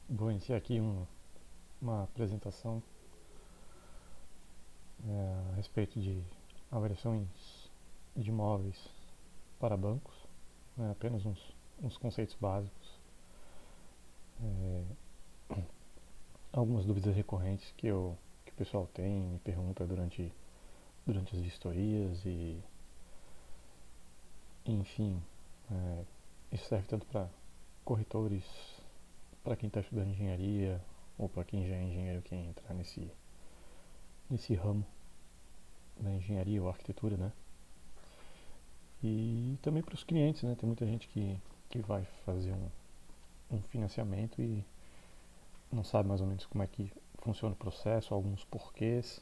Vou iniciar aqui uma apresentação a respeito de avaliações de imóveis para bancos, apenas uns conceitos básicos, algumas dúvidas recorrentes que o pessoal tem, me pergunta durante as vistorias e, enfim, é, isso serve tanto para corretores, para quem está estudando engenharia ou para quem já é engenheiro que quer entrar nesse ramo da engenharia ou arquitetura, né? E também para os clientes, né? Tem muita gente que vai fazer um financiamento e não sabe mais ou menos como é que funciona o processo, alguns porquês.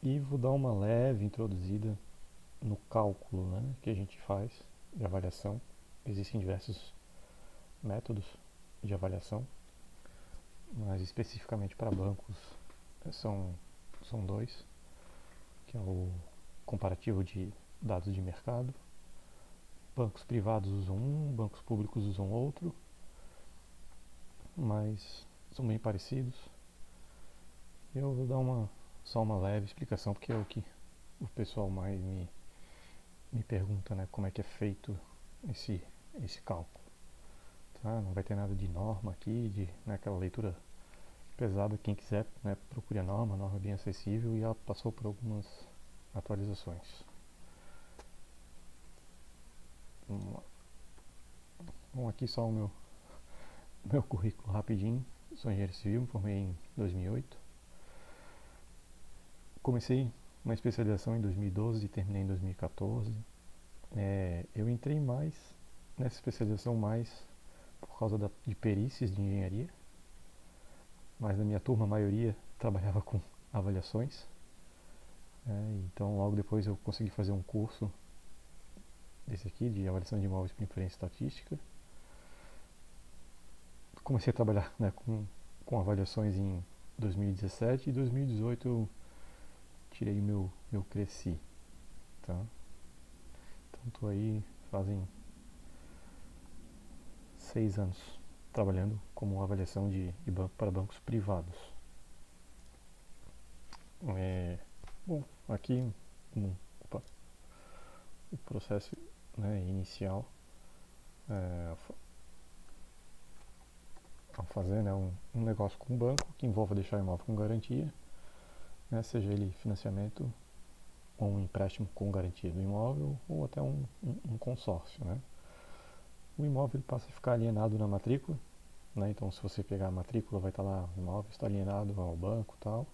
E vou dar uma leve introduzida no cálculo, né, que a gente faz de avaliação. Existem diversos métodos de avaliação, mas especificamente para bancos são, são dois, que é o comparativo de dados de mercado. Bancos privados usam um, bancos públicos usam outro, mas são bem parecidos. Eu vou dar só uma leve explicação, porque é o que o pessoal mais me pergunta, né, como é que é feito esse, esse cálculo. Tá? Não vai ter nada de norma aqui, aquela leitura pesada. Quem quiser, né, procure a norma é bem acessível e ela passou por algumas atualizações. Bom, aqui só o meu currículo rapidinho. Sou engenheiro civil, me formei em 2008. Comecei uma especialização em 2012 e terminei em 2014. Eu entrei mais nessa especialização mais por causa de perícias de engenharia, mas na minha turma a maioria trabalhava com avaliações. Então logo depois eu consegui fazer um curso desse aqui de avaliação de imóveis por inferência estatística. Comecei a trabalhar, né, com avaliações em 2017 e 2018 eu tirei meu Cresci, tá? Então estou aí fazem 6 anos trabalhando como avaliação de banco para bancos privados. É, bom, aqui um, opa, o processo, né, inicial, é, ao fazer, né, um negócio com o banco que envolva deixar o imóvel com garantia, né, seja ele financiamento ou um empréstimo com garantia do imóvel ou até um consórcio. Né? O imóvel ele passa a ficar alienado na matrícula, né? Então se você pegar a matrícula vai estar lá, o imóvel está alienado ao banco e tal.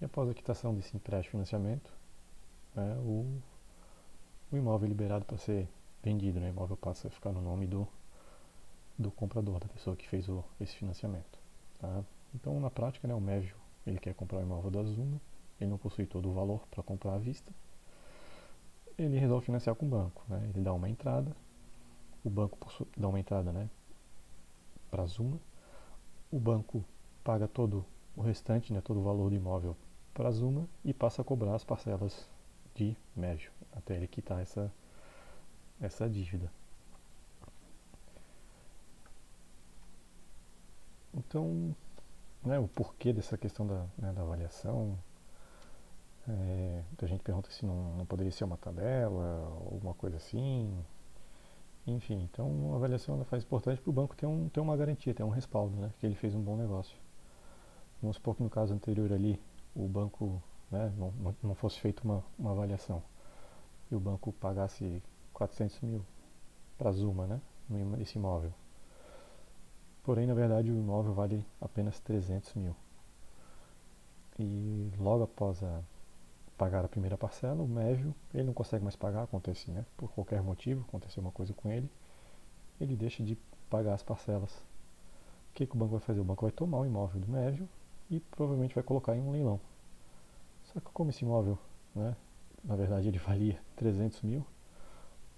E após a quitação desse empréstimo financiamento, né, o imóvel é liberado para ser vendido, né? O imóvel passa a ficar no nome do comprador, da pessoa que fez esse financiamento. Tá? Então na prática, né, o médio ele quer comprar o imóvel da Zuma, ele não possui todo o valor para comprar à vista, ele resolve financiar com o banco. Né? Ele dá uma entrada, o banco dá uma entrada, né, para a Zuma, o banco paga todo o restante, né, todo o valor do imóvel para a Zuma e passa a cobrar as parcelas de médio até ele quitar essa dívida. Então, né, o porquê dessa questão da avaliação, a gente pergunta se não poderia ser uma tabela, alguma coisa assim. Enfim, então a avaliação ela faz importante para o banco ter uma garantia, ter um respaldo, né, que ele fez um bom negócio. Vamos supor que no caso anterior ali, o banco, né, não fosse feita uma avaliação e o banco pagasse 400 mil para a Zuma, né, nesse imóvel. Porém, na verdade, o imóvel vale apenas 300 mil. E logo após pagar a primeira parcela, o médio, ele não consegue mais pagar, acontece, né, por qualquer motivo, aconteceu uma coisa com ele deixa de pagar as parcelas. O que o banco vai fazer? O banco vai tomar o imóvel do médio e provavelmente vai colocar em um leilão. Só que como esse imóvel, né, na verdade ele valia 300 mil,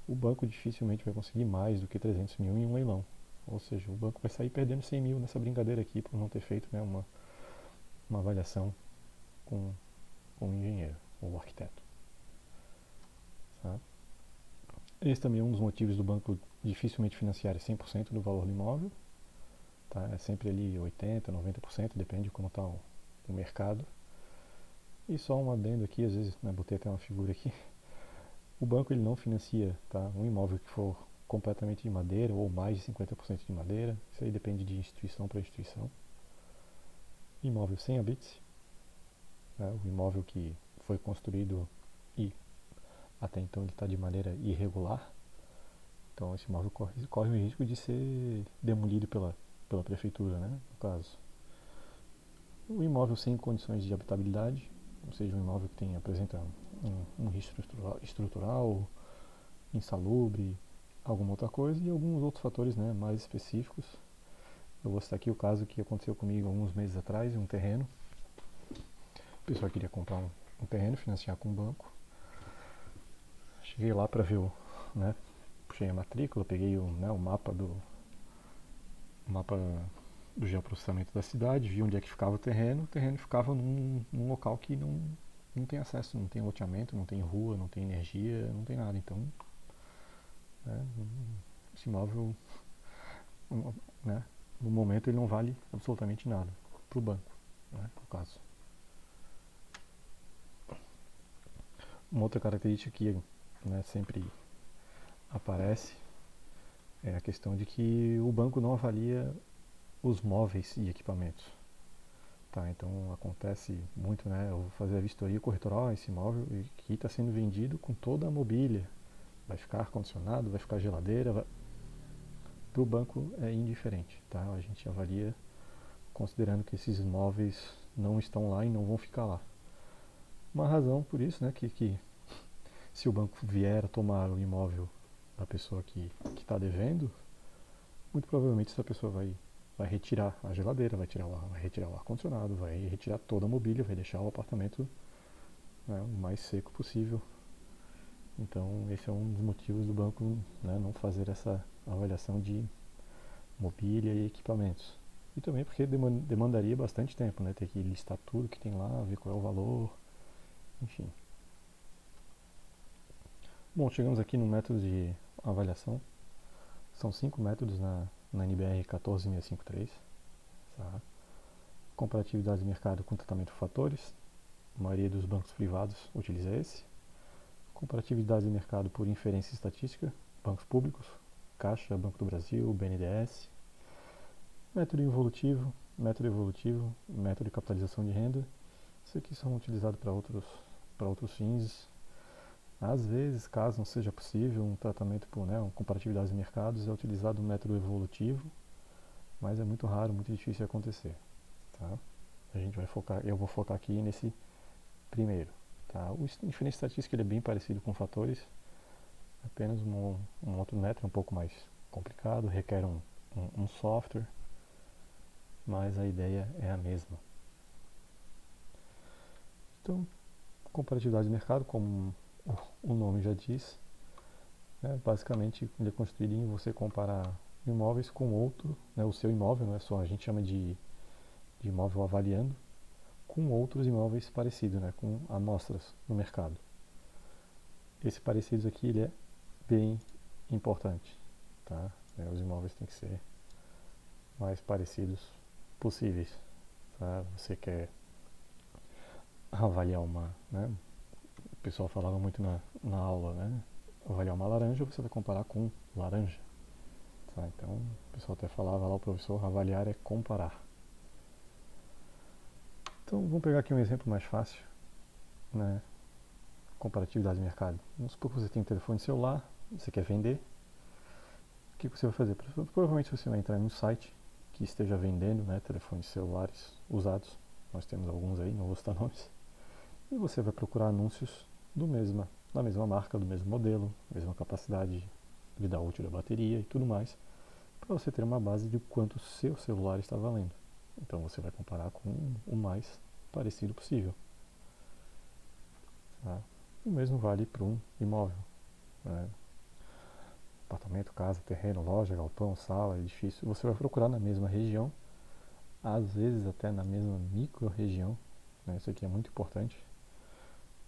o banco dificilmente vai conseguir mais do que 300 mil em um leilão. Ou seja, o banco vai sair perdendo 100 mil nessa brincadeira aqui por não ter feito, né, uma avaliação com, com o engenheiro ou o arquiteto. Tá? Esse também é um dos motivos do banco dificilmente financiar 100% do valor do imóvel, tá? É sempre ali 80%, 90%, depende de como está o mercado. E só um adendo aqui, às vezes, né, botei até uma figura aqui. O banco ele não financia, tá, um imóvel que for completamente de madeira ou mais de 50% de madeira. Isso aí depende de instituição para instituição. Imóvel sem habite, né, o imóvel que foi construído e até então ele está de maneira irregular. Então esse imóvel corre o risco de ser demolido pela prefeitura, né, no caso. O imóvel sem condições de habitabilidade, ou seja, um imóvel que apresenta um risco estrutural, insalubre, alguma outra coisa, e alguns outros fatores, né, mais específicos. Eu vou citar aqui o caso que aconteceu comigo alguns meses atrás, um terreno. A pessoa queria comprar um terreno, financiar com o banco. Cheguei lá para ver né, puxei a matrícula, peguei o mapa do geoprocessamento da cidade, vi onde é que ficava o terreno ficava num local que não tem acesso, não tem loteamento, não tem rua, não tem energia, não tem nada. Então, né, esse imóvel, né, no momento ele não vale absolutamente nada para o banco, né, no caso. Uma outra característica que, né, sempre aparece é a questão de que o banco não avalia os móveis e equipamentos. Tá, então acontece muito, né? Eu vou fazer a vistoria corretoral, esse imóvel que está sendo vendido com toda a mobília. Vai ficar ar-condicionado, vai ficar geladeira. Para o banco é indiferente, tá? A gente avalia considerando que esses imóveis não estão lá e não vão ficar lá. Uma razão por isso, né? Que se o banco vier a tomar o imóvel da pessoa que está devendo, muito provavelmente essa pessoa vai retirar a geladeira, vai retirar o ar-condicionado, vai retirar toda a mobília, vai deixar o apartamento, né, o mais seco possível. Então esse é um dos motivos do banco, né, não fazer essa avaliação de mobília e equipamentos. E também porque demandaria bastante tempo, né, ter que listar tudo que tem lá, ver qual é o valor, enfim. Bom, chegamos aqui no método de avaliação. São 5 métodos na NBR 14653. Tá? Comparatividade de mercado com tratamento de fatores. A maioria dos bancos privados utiliza esse. Comparatividade de mercado por inferência estatística. Bancos públicos. Caixa, Banco do Brasil, BNDES. Método evolutivo, método de capitalização de renda. Isso aqui são utilizados para outros fins. Às vezes, caso não seja possível um tratamento por uma comparatividade de mercados, é utilizado o método evolutivo, mas é muito raro, muito difícil de acontecer. Tá? Eu vou focar aqui nesse primeiro. Tá? O inferência estatística ele é bem parecido com fatores, apenas um outro método um pouco mais complicado, requer um software, mas a ideia é a mesma. Então, comparatividade de mercado, como o nome já diz, basicamente ele é construído em você comparar imóveis com outro, né, o seu imóvel, não é só, a gente chama de imóvel avaliando, com outros imóveis parecidos, né, com amostras no mercado. Esse parecidos aqui ele é bem importante, tá? Os imóveis têm que ser mais parecidos possíveis, tá? Você quer avaliar o pessoal falava muito na aula, né? Avaliar uma laranja, você vai comparar com laranja, tá? Então, o pessoal até falava lá, o professor, avaliar é comparar. Então, vamos pegar aqui um exemplo mais fácil, né? Comparatividade de mercado. Vamos supor que você tem um telefone celular, você quer vender. O que você vai fazer? Provavelmente você vai entrar em um site que esteja vendendo, né, telefones celulares usados. Nós temos alguns aí, não vou citar nomes. E você vai procurar anúncios da mesma marca, do mesmo modelo, mesma capacidade, vida útil da bateria e tudo mais, para você ter uma base de quanto o seu celular está valendo. Então você vai comparar com o mais parecido possível. Tá? O mesmo vale para um imóvel, né? Apartamento, casa, terreno, loja, galpão, sala, edifício. Você vai procurar na mesma região, às vezes até na mesma micro-região, né? Isso aqui é muito importante.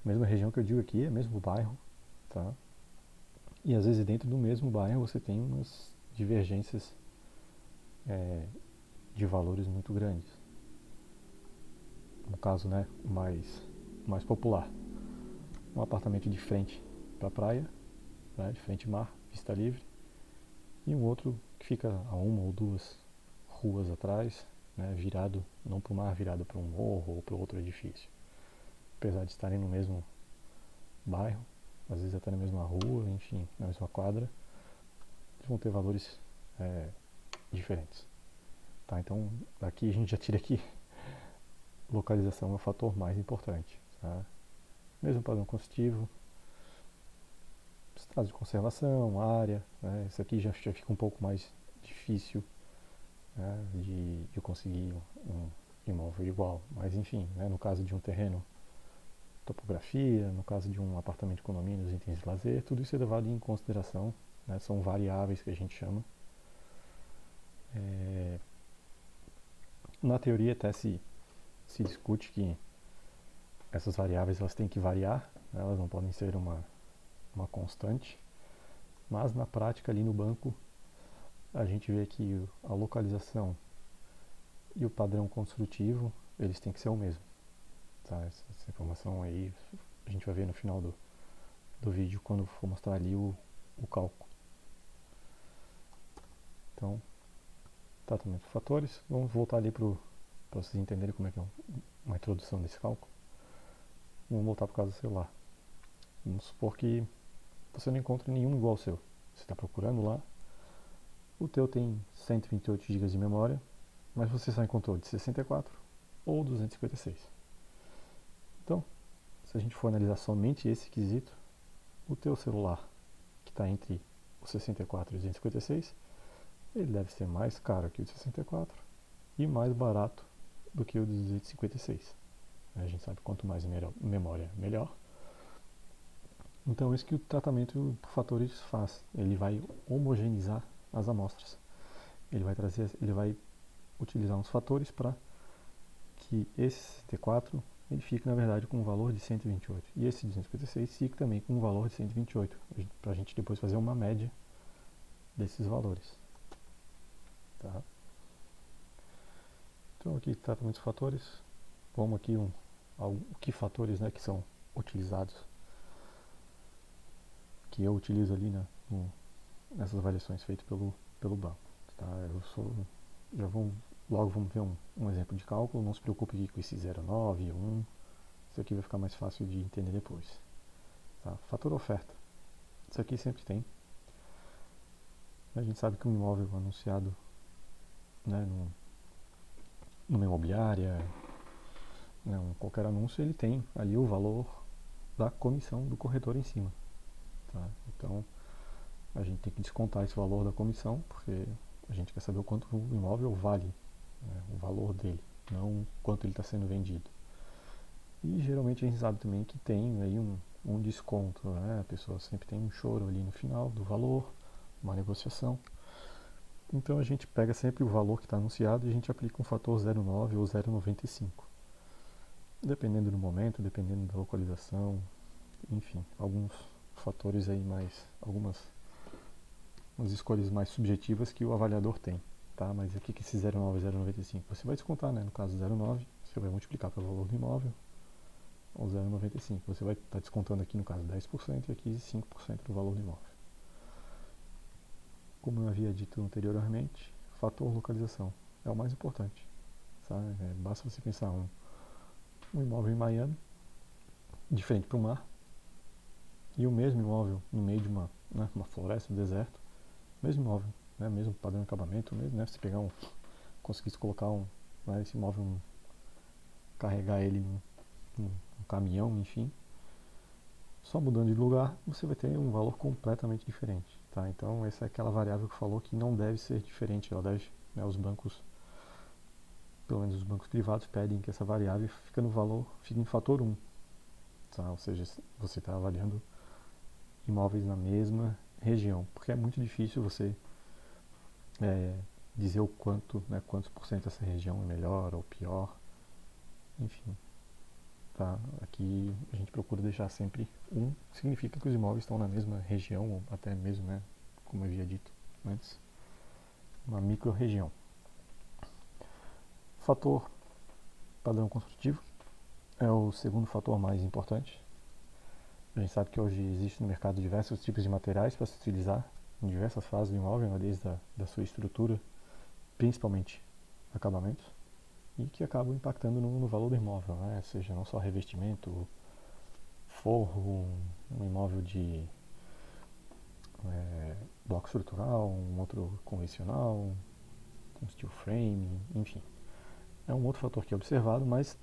Mesma região que eu digo aqui é mesmo bairro, tá? E às vezes dentro do mesmo bairro você tem umas divergências de valores muito grandes. No caso, né, mais popular, um apartamento de frente para a praia, né, de frente ao mar, vista livre, e um outro que fica a uma ou duas ruas atrás, né, virado não para o mar, virado para um morro ou para outro edifício. Apesar de estarem no mesmo bairro, às vezes até na mesma rua, enfim, na mesma quadra, eles vão ter valores diferentes. Tá, então aqui a gente já tira que localização é o fator mais importante. Tá? Mesmo padrão construtivo, estado de conservação, área, né? Isso aqui já fica um pouco mais difícil, né, de conseguir um imóvel igual. Mas enfim, né, no caso de um terreno, topografia, no caso de um apartamento de condomínio, os itens de lazer, tudo isso é levado em consideração, né, são variáveis que a gente chama. Na teoria até se discute que essas variáveis elas têm que variar, né, elas não podem ser uma constante, mas na prática ali no banco a gente vê que a localização e o padrão construtivo eles têm que ser o mesmo. Tá? Essa informação aí a gente vai ver no final do vídeo quando for mostrar ali o cálculo. Então, tratamento de fatores, vamos voltar ali para vocês entenderem como é que é uma introdução desse cálculo. Vamos voltar para o caso do celular. Vamos supor que você não encontra nenhum igual ao seu. Você está procurando lá, o teu tem 128 GB de memória, mas você só encontrou de 64 ou 256. Então, se a gente for analisar somente esse quesito, o teu celular, que está entre o 64 e o 256, ele deve ser mais caro que o de 64 e mais barato do que o de 256. A gente sabe quanto mais memória, melhor. Então, é isso que o tratamento por fatores faz. Ele vai homogeneizar as amostras. Ele vai utilizar uns fatores para que esse 64 ele fique, na verdade, com um valor de 128. E esse 256 fique também com um valor de 128, para a gente depois fazer uma média desses valores. Tá? Então, aqui, tratamento dos fatores. Vamos aqui que fatores, né, que são utilizados, que eu utilizo ali, né, nessas avaliações feitas pelo banco. Tá? Logo vamos ver um exemplo de cálculo. Não se preocupe aqui com esse 0,9, 1. Isso aqui vai ficar mais fácil de entender depois. Tá? Fator oferta. Isso aqui sempre tem. A gente sabe que um imóvel anunciado, né, numa imobiliária, né, qualquer anúncio, ele tem ali o valor da comissão do corretor em cima. Tá? Então, a gente tem que descontar esse valor da comissão, porque a gente quer saber o quanto o imóvel vale, né, o valor dele, não quanto ele está sendo vendido. E geralmente a gente sabe também que tem aí um desconto, né? A pessoa sempre tem um choro ali no final do valor, uma negociação. Então a gente pega sempre o valor que está anunciado e a gente aplica um fator 0,9 ou 0,95. Dependendo do momento, dependendo da localização, enfim, alguns fatores aí algumas escolhas mais subjetivas que o avaliador tem. Tá? Mas aqui que esse 0,9 e 0,95 você vai descontar, né? No caso 0,9 você vai multiplicar pelo valor do imóvel, ou 0,95. Você vai estar descontando aqui no caso 10% e aqui 5% do valor do imóvel. Como eu havia dito anteriormente, fator localização é o mais importante. Sabe? Basta você pensar um imóvel em Miami, de frente para o mar, e o mesmo imóvel no meio de uma floresta, um deserto, mesmo imóvel, né? Mesmo padrão de acabamento, mesmo, né? Se pegar conseguisse colocar esse imóvel, carregar ele num caminhão, enfim, só mudando de lugar você vai ter um valor completamente diferente, tá? Então essa é aquela variável que falou que não deve ser diferente, ela deve, né, os bancos, pelo menos os bancos privados, pedem que essa variável fique em fator 1, tá? Ou seja, você está avaliando imóveis na mesma região, porque é muito difícil você dizer o quantos por cento essa região é melhor ou pior, enfim. Tá? Aqui a gente procura deixar sempre 1, significa que os imóveis estão na mesma região, ou até mesmo, né, como eu havia dito antes, uma micro-região. Fator padrão construtivo é o segundo fator mais importante. A gente sabe que hoje existe no mercado diversos tipos de materiais para se utilizar em diversas fases do imóvel, né, desde da sua estrutura, principalmente acabamentos, e que acabam impactando no valor do imóvel, né? Seja não só revestimento, forro, um imóvel de bloco estrutural, um outro convencional, um steel frame, enfim. É um outro fator que é observado, mas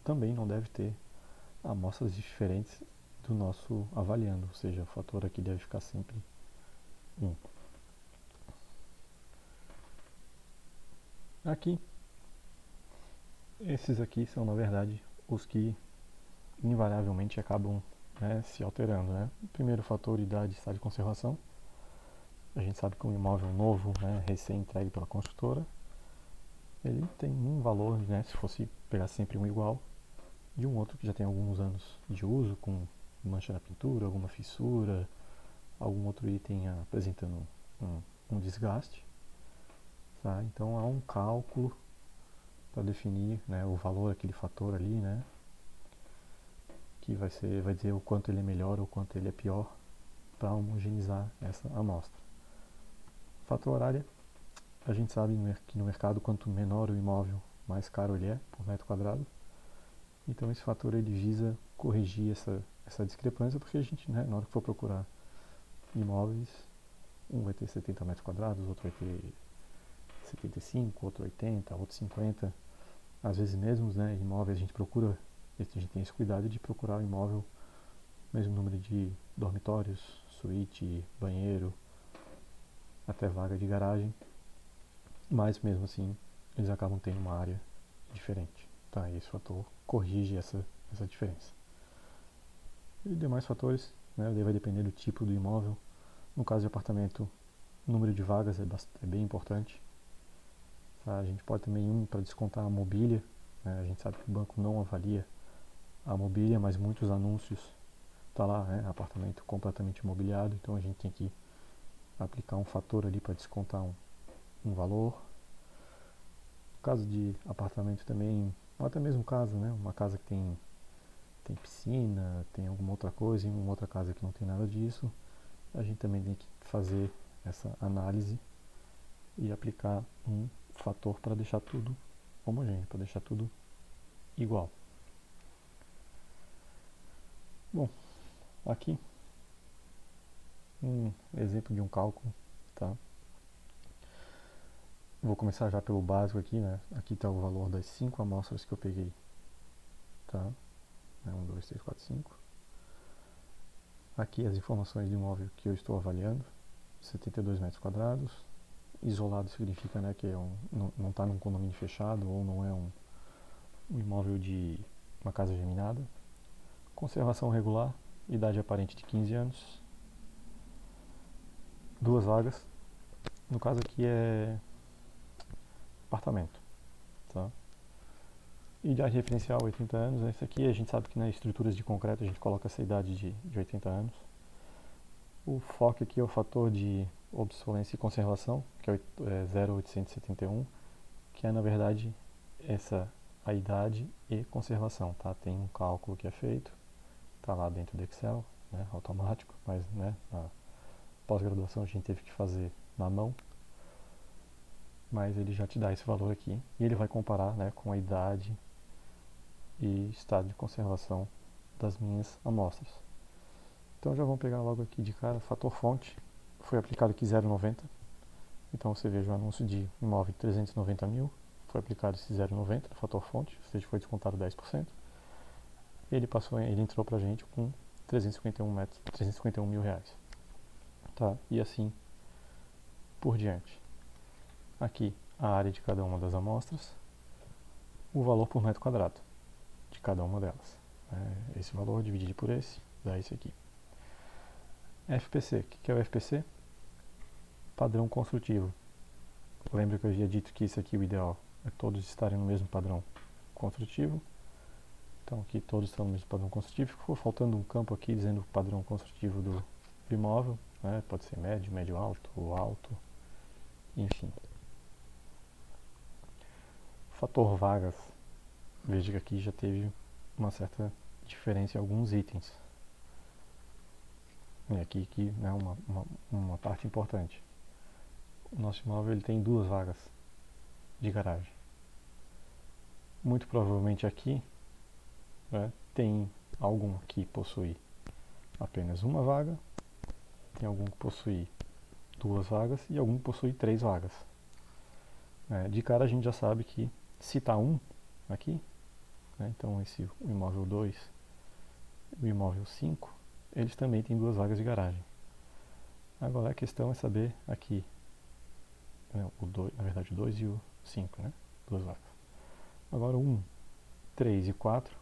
também não deve ter amostras diferentes do nosso avaliando, ou seja, o fator aqui deve ficar sempre 1. Aqui, esses aqui são na verdade os que invariavelmente acabam, né, se alterando, né? O primeiro fator, idade e estado de conservação. A gente sabe que um imóvel novo, né, recém-entregue pela construtora, ele tem um valor, né, se fosse pegar sempre um igual, de um outro que já tem alguns anos de uso, com mancha na pintura, alguma fissura, algum outro item apresentando um desgaste. Tá? Então há um cálculo para definir, né, o valor daquele fator ali, né, que vai dizer o quanto ele é melhor ou o quanto ele é pior para homogeneizar essa amostra. Fator área, a gente sabe que no mercado quanto menor o imóvel, mais caro ele é por metro quadrado. Então esse fator ele visa corrigir essa discrepância, porque a gente, né, na hora que for procurar imóveis, um vai ter 70 metros quadrados, outro vai ter 75, outro 80, outro 50. Às vezes mesmo, né, imóveis a gente tem esse cuidado de procurar o imóvel, mesmo número de dormitórios, suíte, banheiro, até vaga de garagem, mas mesmo assim eles acabam tendo uma área diferente. Tá, e esse fator corrige essa diferença. E demais fatores, né, vai depender do tipo do imóvel. No caso de apartamento, o número de vagas é bem importante. Tá? A gente pode também para descontar a mobília, né? A gente sabe que o banco não avalia a mobília, mas muitos anúncios tá lá, né, apartamento completamente imobiliado, então a gente tem que aplicar um fator ali para descontar um valor. No caso de apartamento também, ou até mesmo casa, né, uma casa que tem piscina, tem alguma outra coisa, e uma outra casa que não tem nada disso, a gente também tem que fazer essa análise e aplicar um fator para deixar tudo homogêneo, para deixar tudo igual. Bom, aqui um exemplo de um cálculo, tá? Vou começar já pelo básico aqui, né? Aqui está o valor das 5 amostras que eu peguei, tá? 1, 2, 3, 4, 5. Aqui as informações do imóvel que eu estou avaliando, 72 metros quadrados. Isolado significa, né, que não está num condomínio fechado ou não é um imóvel de uma casa geminada. Conservação regular, idade aparente de 15 anos. 2 vagas. No caso aqui é apartamento, tá? Idade referencial 80 anos. Esse aqui a gente sabe que nas estruturas de concreto a gente coloca essa idade de 80 anos. O foco aqui é o fator de obsolescência e conservação, que é 0,871, que é na verdade a idade e conservação, tá? Tem um cálculo que é feito, tá lá dentro do Excel, né, automático, mas, né, na pós-graduação a gente teve que fazer na mão, mas ele já te dá esse valor aqui e ele vai comparar, né, com a idade e estado de conservação das minhas amostras. Então já vamos pegar logo aqui de cara, fator fonte, foi aplicado aqui 0,90. Então você veja o anúncio de imóvel de 390 mil, foi aplicado esse 0,90 no fator fonte, ou seja, foi descontado 10%. Ele entrou pra gente com 351 mil reais. Tá? E assim por diante. Aqui a área de cada uma das amostras, o valor por metro quadrado de cada uma delas. Esse valor dividido por esse, dá esse aqui. FPC, o que é o FPC? Padrão construtivo. Lembra que eu havia dito que isso aqui o ideal é todos estarem no mesmo padrão construtivo. Então aqui todos estão no mesmo padrão construtivo. Ficou faltando um campo aqui dizendo o padrão construtivo do imóvel, né? Pode ser médio, médio alto ou alto, enfim. fator vagas, veja que aqui já teve uma certa diferença em alguns itens. E aqui que é uma parte importante. O nosso imóvel ele tem 2 vagas de garagem. Muito provavelmente aqui, né, tem algum que possui apenas uma vaga, tem algum que possui 2 vagas e algum que possui 3 vagas. De cara a gente já sabe que se está 1 aqui, né, então o imóvel 2 e o imóvel 5, eles também têm 2 vagas de garagem. Agora a questão é saber aqui, né, na verdade o 2 e o 5, né, 2 vagas. Agora o 1, 3 e 4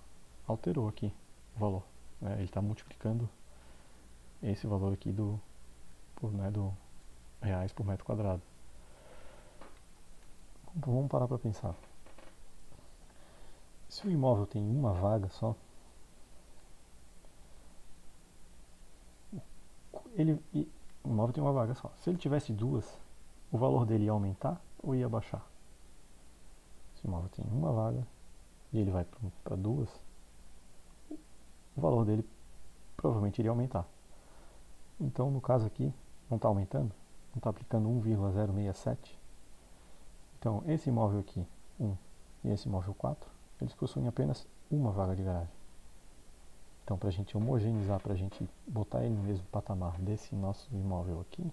alterou aqui o valor. Né, ele está multiplicando esse valor aqui do reais por metro quadrado. Então vamos parar para pensar. Se o imóvel tem uma vaga só, o imóvel tem uma vaga só. Se ele tivesse 2, o valor dele ia aumentar ou ia baixar? Se o imóvel tem uma vaga e ele vai para 2, o valor dele provavelmente iria aumentar. Então, no caso aqui, não está aumentando, não está aplicando 1,067. Então, esse imóvel aqui, 1, e esse imóvel 4, eles possuem apenas uma vaga de garagem. Então, para a gente homogeneizar, para a gente botar ele no mesmo patamar desse nosso imóvel aqui,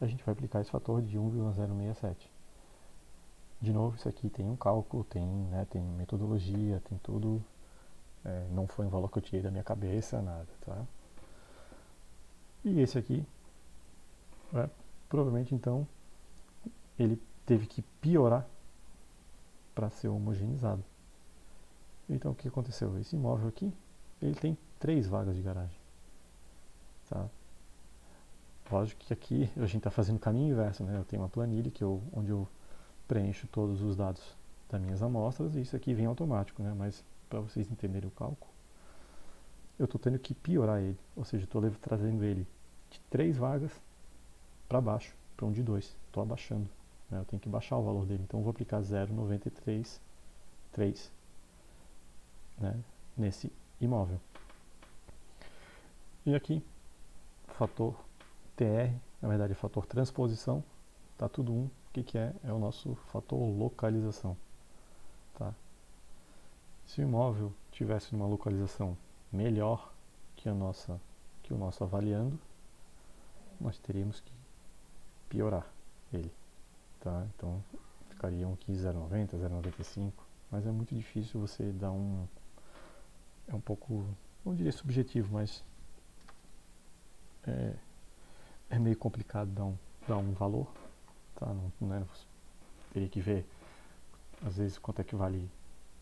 a gente vai aplicar esse fator de 1,067. De novo, isso aqui tem um cálculo, tem metodologia, tem tudo. Não foi um valor que eu tirei da minha cabeça, nada, tá? E esse aqui, provavelmente então, ele teve que piorar para ser homogeneizado. Então o que aconteceu? Esse imóvel aqui, ele tem 3 vagas de garagem. Tá? Lógico que aqui a gente está fazendo o caminho inverso, né? Eu tenho uma planilha onde eu preencho todos os dados das minhas amostras e isso aqui vem automático, né? Mas para vocês entenderem o cálculo, eu estou tendo que piorar ele, ou seja, estou trazendo ele de 3 vagas para baixo, para um de 2. Estou abaixando, né? Eu tenho que baixar o valor dele, então eu vou aplicar 0,933, né, nesse imóvel. E aqui, fator TR, na verdade é fator transposição, tá tudo 1. O que é? É o nosso fator localização. Tá? Se o imóvel tivesse uma localização melhor que o nosso avaliando, nós teríamos que piorar ele. Tá? Então ficaria aqui 0,90, 0,95, mas é muito difícil você dar é um pouco, não diria subjetivo, mas é meio complicado dar um valor, tá? Você teria que ver, às vezes, quanto é que vale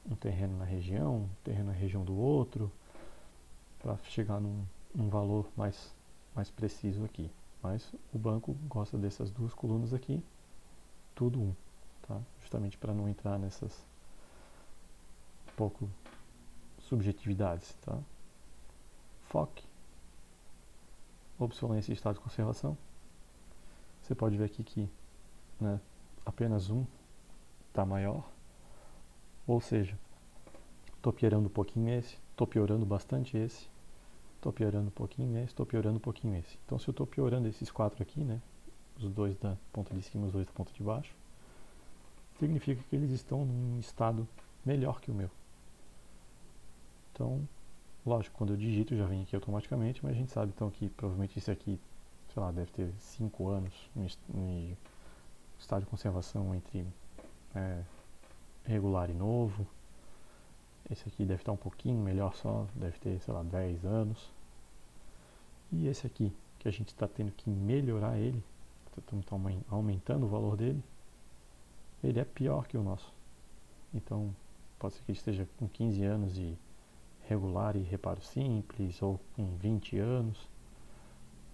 um terreno na região, um terreno na região do outro, para chegar num valor mais preciso aqui. Mas o banco gosta dessas 2 colunas aqui, tudo 1, tá? Justamente para não entrar nessas pouco subjetividades, tá? FOC, obsolência e estado de conservação. Você pode ver aqui que, né, apenas um está maior, ou seja, estou piorando um pouquinho esse, estou piorando bastante esse, estou piorando um pouquinho esse, estou piorando um pouquinho esse. Então, se eu estou piorando esses 4 aqui, né, os 2 da ponta de cima e os 2 da ponta de baixo, significa que eles estão num estado melhor que o meu. Então, lógico, quando eu digito já vem aqui automaticamente, mas a gente sabe então que provavelmente esse aqui, sei lá, deve ter 5 anos no estado de conservação entre regular e novo. Esse aqui deve estar um pouquinho melhor só, deve ter, sei lá, 10 anos. E esse aqui, que a gente está tendo que melhorar ele, estamos aumentando o valor dele, ele é pior que o nosso. Então, pode ser que ele esteja com 15 anos de regular e reparo simples, ou com 20 anos.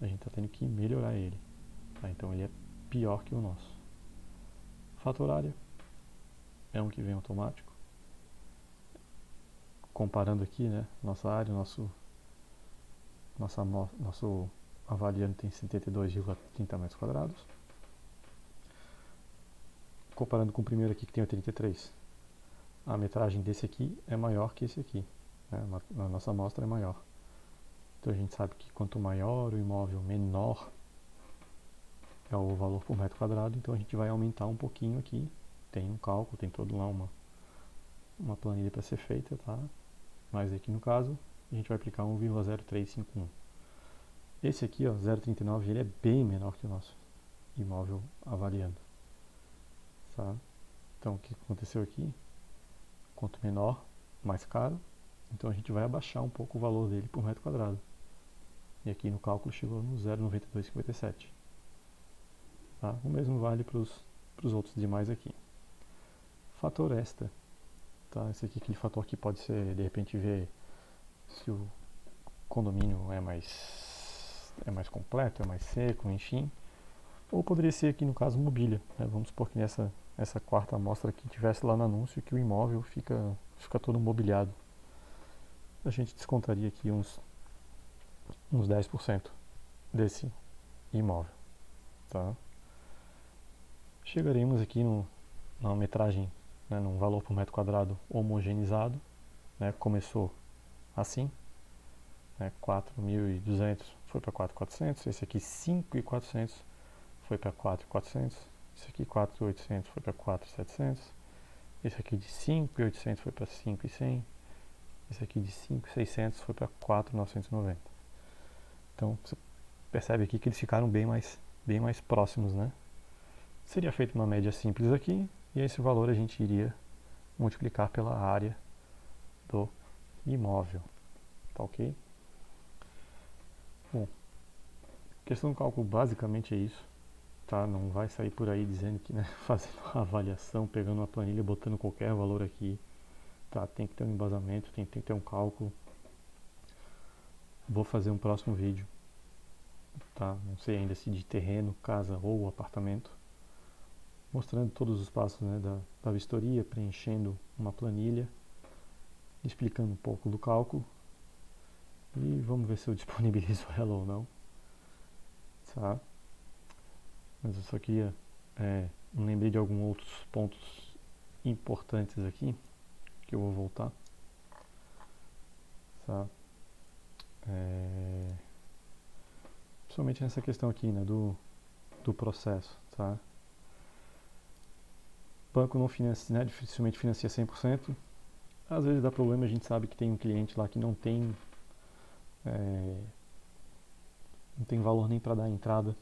A gente está tendo que melhorar ele. Tá? Então, ele é pior que o nosso. Fator área é um que vem automático. Comparando aqui, né, nossa área, nosso avaliando tem 72,30 metros quadrados. comparando com o primeiro aqui que tem 83. A metragem desse aqui é maior que esse aqui, né? A nossa amostra é maior. Então a gente sabe que quanto maior o imóvel, menor é o valor por metro quadrado, então a gente vai aumentar um pouquinho aqui. Tem um cálculo, tem todo lá uma planilha para ser feita, tá? Mas aqui no caso, a gente vai aplicar 1,0351. Esse aqui, ó, 0,39, ele é bem menor que o nosso imóvel avaliando, tá? Então o que aconteceu aqui? Quanto menor, mais caro. Então a gente vai abaixar um pouco o valor dele por metro quadrado. E aqui no cálculo chegou no 0,9257. Tá? O mesmo vale para os outros demais aqui. Fator extra. Tá? Esse aqui, aquele fator que pode ser, de repente, ver se o condomínio é mais completo, é mais seco, enfim. Ou poderia ser aqui no caso mobília, né? Vamos supor que essa quarta amostra aqui tivesse lá no anúncio que o imóvel fica todo mobiliado. A gente descontaria aqui uns 10% desse imóvel, tá? Chegaremos aqui na metragem, né, num valor por metro quadrado homogeneizado, né? Começou assim, né, 4.200 foi para 4.400, esse aqui 5.400 foi para 4.400, esse aqui 4.800 foi para 4.700, esse aqui de 5.800 foi para 5.100, esse aqui de 5.600 foi para 4.990. Então você percebe aqui que eles ficaram bem mais próximos, né? Seria feita uma média simples aqui, e esse valor a gente iria multiplicar pela área do imóvel, tá ok? Bom, questão do cálculo basicamente é isso, tá? Não vai sair por aí dizendo que, né, fazendo uma avaliação, pegando uma planilha, botando qualquer valor aqui, tá? Tem que ter um embasamento, tem que ter um cálculo. Vou fazer um próximo vídeo, tá? Não sei ainda se de terreno, casa ou apartamento, mostrando todos os passos, né, da vistoria, preenchendo uma planilha, explicando um pouco do cálculo, e vamos ver se eu disponibilizo ela ou não, tá? Mas eu só queria, me lembrei de alguns outros pontos importantes aqui, que eu vou voltar, tá? Principalmente nessa questão aqui, né, do processo, tá? O banco não financia, né, dificilmente financia 100%. Às vezes dá problema, a gente sabe que tem um cliente lá que não tem valor nem para dar entrada.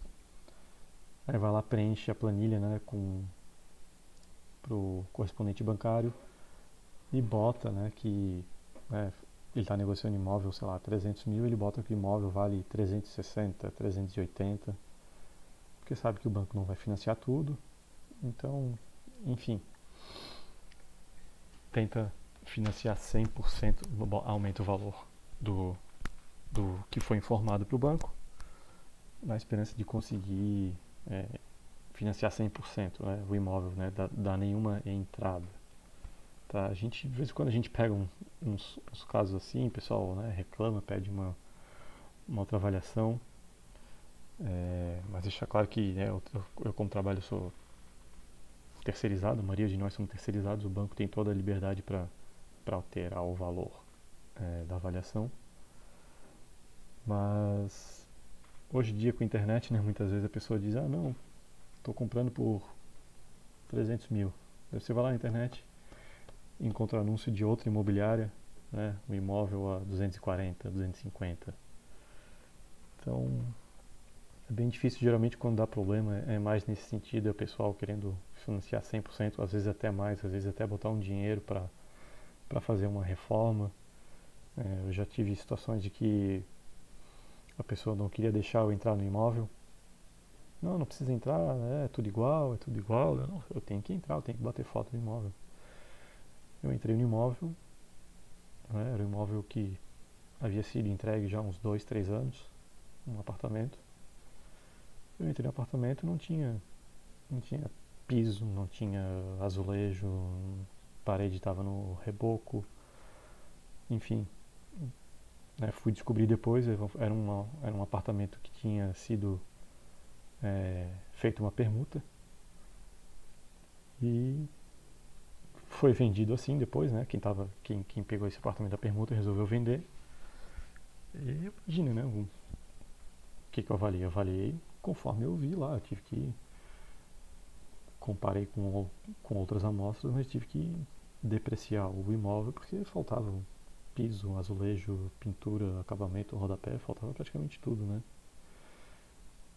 Aí vai lá, preenche a planilha, né, pro correspondente bancário e bota, né, que, né, ele está negociando imóvel, sei lá, 300 mil, ele bota que o imóvel vale 360, 380, porque sabe que o banco não vai financiar tudo. Então, enfim, tenta financiar 100%, aumenta o valor do que foi informado para o banco, na esperança de conseguir financiar 100%, né, o imóvel, né, dar nenhuma entrada. Tá? De vez em quando a gente pega uns casos assim, o pessoal, né, reclama, pede uma outra avaliação, mas deixar claro que, né, eu como trabalho sou terceirizado, a maioria de nós somos terceirizados, o banco tem toda a liberdade para alterar o valor da avaliação, mas hoje em dia com a internet, né, muitas vezes a pessoa diz, não, estou comprando por 300 mil, daí você vai lá na internet, encontra anúncio de outra imobiliária, né, o imóvel a 240, 250. Então é bem difícil, geralmente quando dá problema é mais nesse sentido, é o pessoal querendo financiar 100%, às vezes até mais, às vezes até botar um dinheiro para fazer uma reforma. Eu já tive situações de que a pessoa não queria deixar eu entrar no imóvel. Não precisa entrar, é tudo igual, é tudo igual. Eu tenho que entrar, eu tenho que bater foto do imóvel. Eu entrei no imóvel, né, era um imóvel que havia sido entregue já há uns 2, 3 anos, um apartamento. Eu entrei no apartamento, não tinha piso, não tinha azulejo, a parede estava no reboco, enfim. Fui descobrir depois, era um apartamento que tinha sido feito uma permuta. E foi vendido assim depois, né? Quem pegou esse apartamento da permuta resolveu vender. E imagina, né? O que eu avaliei? Eu avaliei conforme eu vi lá. Eu tive que comparei com outras amostras, mas tive que depreciar o imóvel porque faltava piso, azulejo, pintura, acabamento, rodapé, faltava praticamente tudo, né?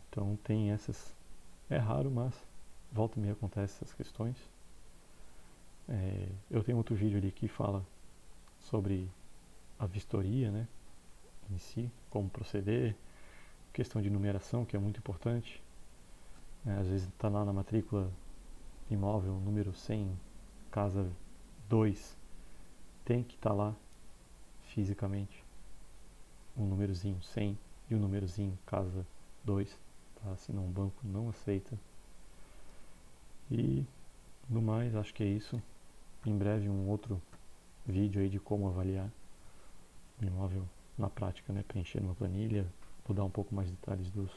Então tem essas. É raro, mas volta e meia acontece essas questões. Eu tenho outro vídeo ali que fala sobre a vistoria, né? Em si, como proceder, questão de numeração, que é muito importante. Às vezes está lá na matrícula imóvel número 100, casa 2, tem que estar lá fisicamente o númerozinho 100 e o númerozinho casa 2, tá? Senão o banco não aceita. E no mais, acho que é isso. Em breve um outro vídeo aí de como avaliar o imóvel na prática, né? Preencher uma planilha, vou dar um pouco mais de detalhes dos